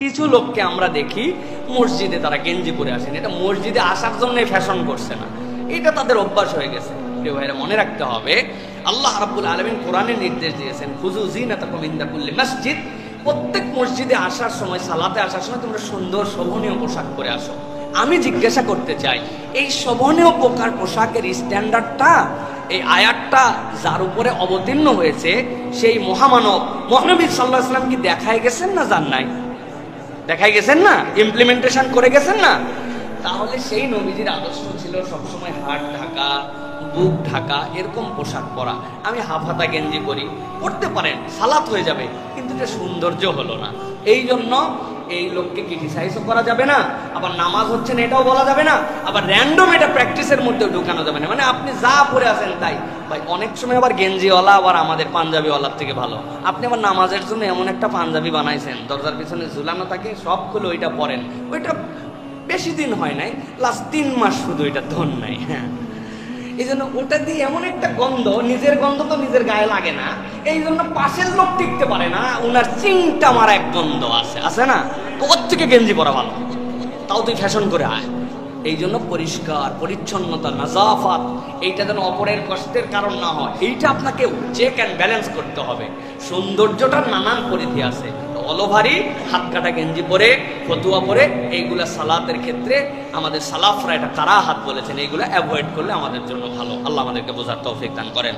কিছু লোককে আমরা দেখি মসজিদে তারা গেঞ্জি পরে আসেন, এটা মসজিদে আসার জন্য ফ্যাশন করছে না, এটা তাদের অভ্যাস হয়ে গেছে। প্রিয় ভাইরা, মনে রাখতে হবে আল্লাহ রাব্বুল আলামিন কোরআনে নির্দেশ দিয়েছেন খুযু যিনাতাকুম ইনদা কুল্লি মসজিদ, প্রত্যেক মসজিদে আসার সময়, সালাতে আসার সময় তোমরা সুন্দর শোভনীয় পোশাক পরে আসো। আমি জিজ্ঞাসা করতে চাই, এই শোভনীয় পোশাকের স্ট্যান্ডার্ডটা, এই আয়াতটা যার উপরে অবতীর্ণ হয়েছে সেই মহামানব মহানবী সাল্লাল্লাহু আলাইহি ওয়াসাল্লাম কি দেখায় গেছেন না যান নাই? দেখাই গেছেন না, ইমপ্লিমেন্টেশন করে গেছেন না? তাহলে সেই নবীজির আদর্শ ছিল সবসময় হাত ঢাকা, বুক ঢাকা, এরকম পোশাক পরা। আমি হাফ হাতা গেঞ্জি পরি, পড়তে পারেন, সালাত হয়ে যাবে, কিন্তু এটা সৌন্দর্য হলো না। এই জন্য এই লোককে ক্রিটিসাইজও করা যাবে না, আবার নামাজ হচ্ছে না এটাও বলা যাবে না, আবার র্যান্ডম এটা প্র্যাকটিসের মধ্যেও ঢুকানো যাবে না। মানে আপনি যা পরে আছেন তাই। ভাই, অনেক সময় আবার গেঞ্জিওয়ালা আবার আমাদের পাঞ্জাবিওয়ালার থেকে ভালো। আপনি আবার নামাজের জন্য এমন একটা পাঞ্জাবি বানাইছেন, দরজার পিছনে ঝুলানো থাকে, সব খুলে ওইটা পরেন, ওইটা বেশি দিন হয় নাই, লাস্ট 3 মাস শুধু এটা ধন নাই। হ্যাঁ, এই জন্য ওটা দিয়ে এমন একটা গন্ধ, নিজের গন্ধ তো নিজের গায়ে লাগে না, এই জন্য পাশের লোক টিকতে পারে না, ওনার চিংটা মারা এক গন্ধ আছে না, তো ওর থেকে গেঞ্জি পরা ভালো, তাও তুই ফ্যাশন করে আয়। এই জন্য পরিষ্কার পরিচ্ছন্নতা, নাজাফাত, এইটা যেন অপরের কষ্টের কারণ না হয়, এইটা আপনাকে চেক অ্যান্ড ব্যালেন্স করতে হবে। সৌন্দর্যটার নানান পরিধি আছে, অলভারি হাত কাটা গেঞ্জি পরে, ফতুয়া পরে, এইগুলা সালাতের ক্ষেত্রে আমাদের সালাফরা এটা কারাহাত বলেছেন, এইগুলা অ্যাভয়েড করলে আমাদের জন্য ভালো। আল্লাহ আমাদেরকে বোঝার তৌফিক দান করেন।